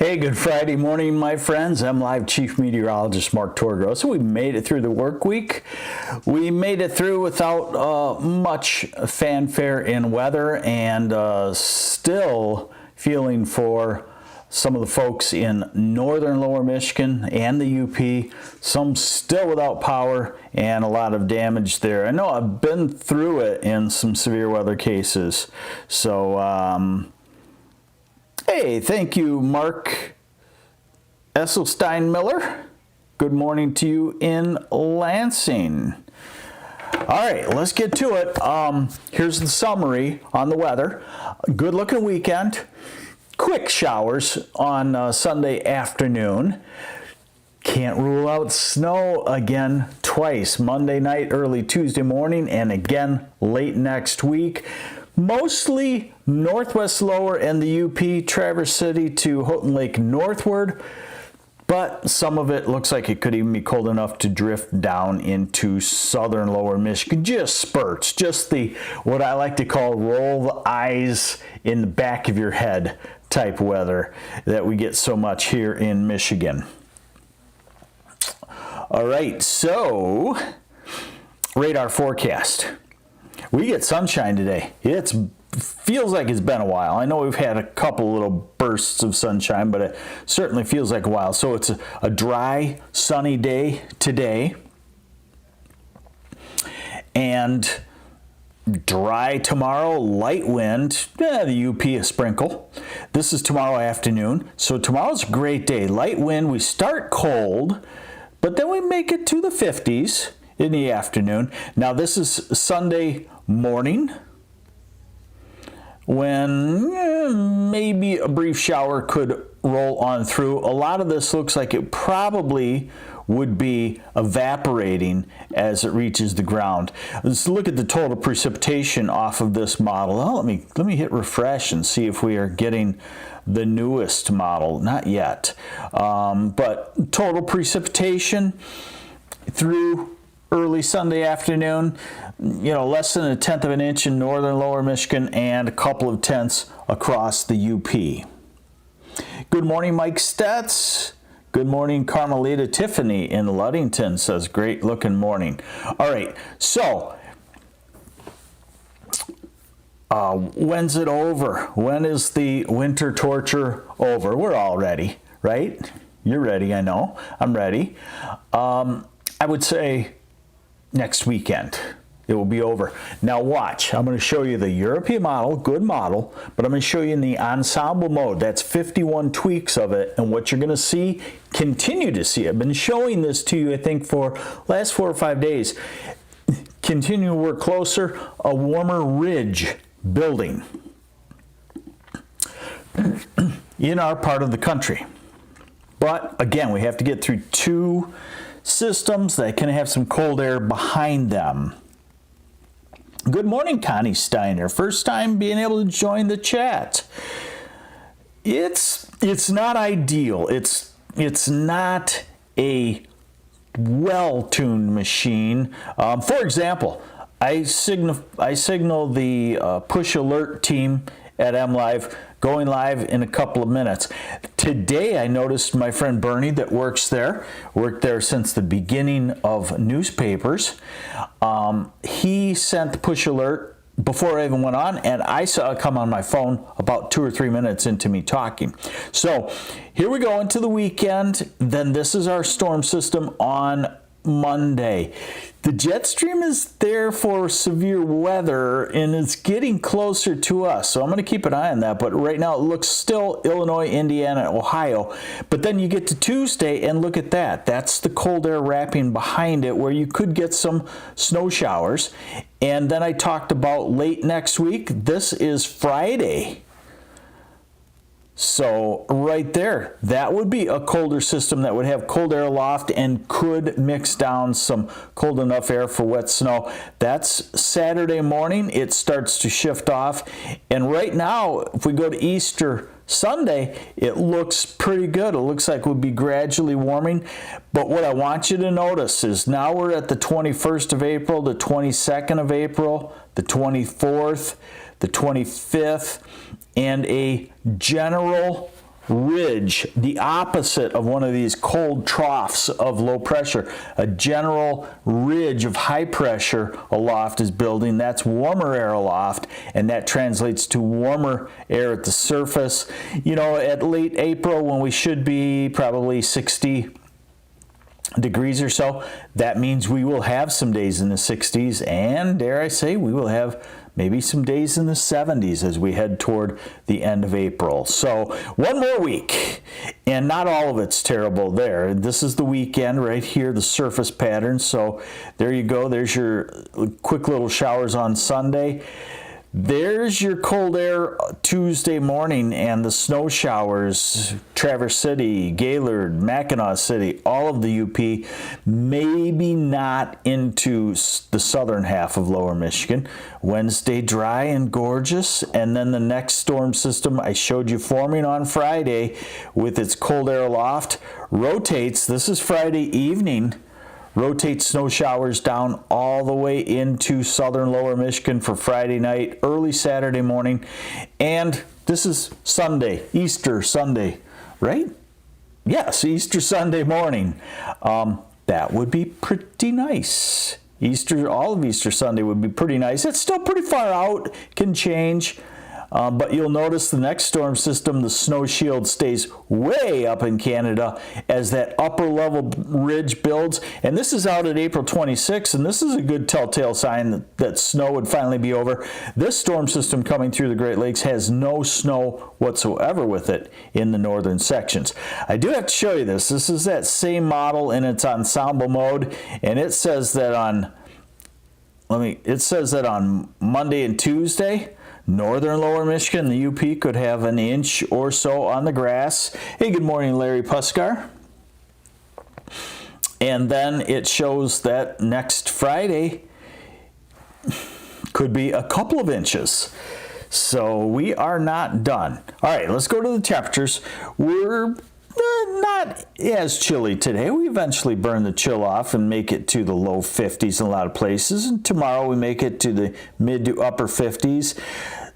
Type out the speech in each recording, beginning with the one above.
Hey, good Friday morning, my friends. MLive Chief Meteorologist Mark Torgro. So we made it through the work week. We made it through without much fanfare in weather, and still feeling for some of the folks in northern lower Michigan and the UP, some still without power and a lot of damage there. I know I've been through it in some severe weather cases. So, hey, thank you, Mark Esselstein Miller. Good morning to you in Lansing. All right, let's get to it. Here's the summary on the weather. Good looking weekend. Quick showers on Sunday afternoon. Can't rule out snow again twice. Monday night, early Tuesday morning, and again late next week. Mostly northwest lower and the UP, Traverse City to Houghton Lake northward, but some of it looks like it could even be cold enough to drift down into southern lower Michigan. Just spurts, just the what I like to call roll the eyes in the back of your head type weather that we get so much here in Michigan. All right, so radar forecast. We get sunshine today. It feels like it's been a while. I know we've had a couple little bursts of sunshine, but it certainly feels like a while. So it's a dry, sunny day today. And dry tomorrow, light wind, the UP a sprinkle. This is tomorrow afternoon. So tomorrow's a great day. Light wind, we start cold, but then we make it to the 50s in the afternoon. Now this is Sunday morning when maybe a brief shower could roll on through. A lot of this looks like it probably would be evaporating as it reaches the ground. Let's look at the total precipitation off of this model. Oh, let me hit refresh and see if we are getting the newest model. Not yet. But total precipitation through early Sunday afternoon, less than 1/10 of an inch in northern lower Michigan and a couple of tenths across the UP. Good morning, Mike Stetz. Good morning, Carmelita Tiffany in Ludington says, great looking morning. All right, so when's it over? When is the winter torture over? We're all ready, right? You're ready, I know. I'm ready. I would say next weekend it will be over. Now watch, I'm going to show you the European model, good model, but I'm going to show you in the ensemble mode. That's 51 tweaks of it, and what you're going to see, continue to see. I've been showing this to you, I think, for last 4 or 5 days. Continue to work closer, a warmer ridge building in our part of the country. But again, we have to get through 2 systems that can have some cold air behind them. Good morning, Connie Steiner. First time being able to join the chat. It's not ideal. It's not a well-tuned machine. For example, I signal the push alert team at MLive going live in a couple of minutes. Today I noticed my friend Bernie that worked there since the beginning of newspapers. He sent the push alert before I even went on, and I saw it come on my phone about 2 or 3 minutes into me talking. So here we go into the weekend. Then this is our storm system on Monday. The jet stream is there for severe weather and it's getting closer to us, so I'm going to keep an eye on that. But right now it looks still Illinois, Indiana, Ohio. But then you get to Tuesday and look at that. That's the cold air wrapping behind it where you could get some snow showers. And then I talked about late next week. This is Friday. So right there, that would be a colder system that would have cold air aloft and could mix down some cold enough air for wet snow. That's Saturday morning. It starts to shift off. And right now, if we go to Easter Sunday, it looks pretty good. It looks like we'll be gradually warming. But what I want you to notice is now we're at the 21st of April, the 22nd of April, the 24th, the 25th, and a general ridge, the opposite of one of these cold troughs of low pressure. A general ridge of high pressure aloft is building. That's warmer air aloft, and that translates to warmer air at the surface. You know, at late April, when we should be probably 60 degrees or so, that means we will have some days in the 60s, and dare I say, we will have maybe some days in the 70s as we head toward the end of April. So one more week, and not all of it's terrible there. This is the weekend right here, the surface pattern. So there you go. There's your quick little showers on Sunday. There's your cold air Tuesday morning and the snow showers, Traverse City, Gaylord, Mackinac City, all of the UP, maybe not into the southern half of lower Michigan. Wednesday dry and gorgeous, and then the next storm system I showed you forming on Friday with its cold air aloft rotates. This is Friday evening. Rotate snow showers down all the way into southern lower Michigan for Friday night, early Saturday morning. And this is Sunday, Easter Sunday, right? Yes, Easter Sunday morning. That would be pretty nice. All of Easter Sunday would be pretty nice. It's still pretty far out, can change. But you'll notice the next storm system, the snow shield, stays way up in Canada as that upper level ridge builds. And this is out at April 26th, and this is a good telltale sign that snow would finally be over. This storm system coming through the Great Lakes has no snow whatsoever with it in the northern sections. I do have to show you this. This is that same model in its ensemble mode, and it says that on Monday and Tuesday, northern lower Michigan, the UP could have an inch or so on the grass. Hey, good morning, Larry Puskar. And then it shows that next Friday could be a couple of inches. So we are not done. All right, let's go to the temperatures. We're not as chilly today. We eventually burn the chill off and make it to the low 50s in a lot of places. And tomorrow we make it to the mid to upper 50s.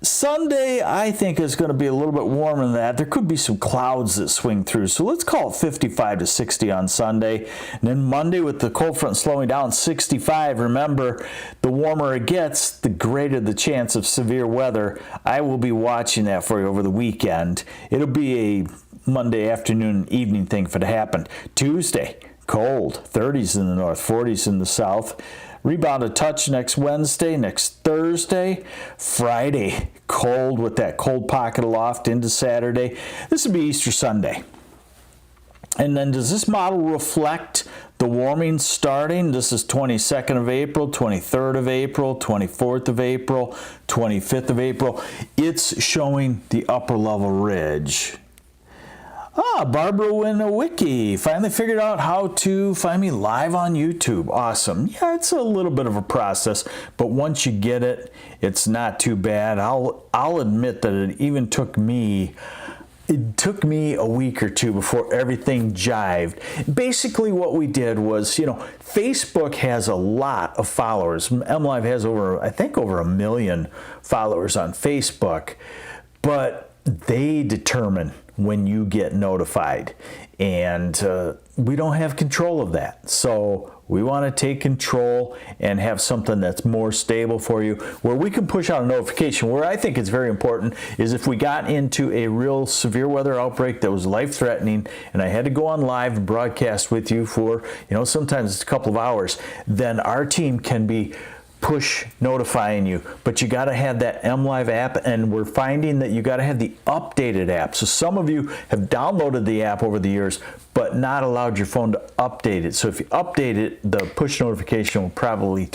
Sunday, I think, is going to be a little bit warmer than that. There could be some clouds that swing through. So let's call it 55 to 60 on Sunday. And then Monday, with the cold front slowing down, 65. Remember, the warmer it gets, the greater the chance of severe weather. I will be watching that for you over the weekend. It'll be a Monday afternoon, evening thing if it happened. Tuesday, cold, 30s in the north, 40s in the south. Rebound a touch next Wednesday, next Thursday. Friday, cold with that cold pocket aloft into Saturday. This will be Easter Sunday. And then does this model reflect the warming starting? This is 22nd of April, 23rd of April, 24th of April, 25th of April. It's showing the upper level ridge. Barbara Winowicki finally figured out how to find me live on YouTube. Awesome. Yeah, it's a little bit of a process, but once you get it, it's not too bad. I'll admit that it took me a week or two before everything jived. Basically what we did was, Facebook has a lot of followers. MLive has over 1 million followers on Facebook, but they determine when you get notified, and we don't have control of that. So we want to take control and have something that's more stable for you, where we can push out a notification. Where I think it's very important is if we got into a real severe weather outbreak that was life-threatening and I had to go on live and broadcast with you for, sometimes it's a couple of hours, then our team can be push notifying you. But you got to have that MLive app, and we're finding that you got to have the updated app. So some of you have downloaded the app over the years but not allowed your phone to update it. So if you update it, the push notification will probably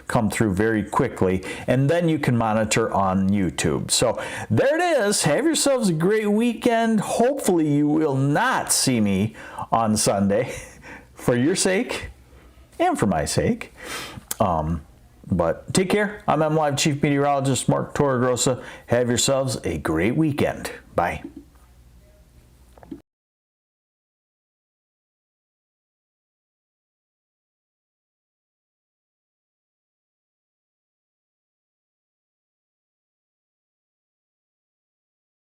come through very quickly, and then you can monitor on YouTube. So there it is. Have yourselves a great weekend. Hopefully you will not see me on Sunday for your sake and for my sake. But take care. I'm MLive Chief Meteorologist Mark Torregrossa. Have yourselves a great weekend. Bye.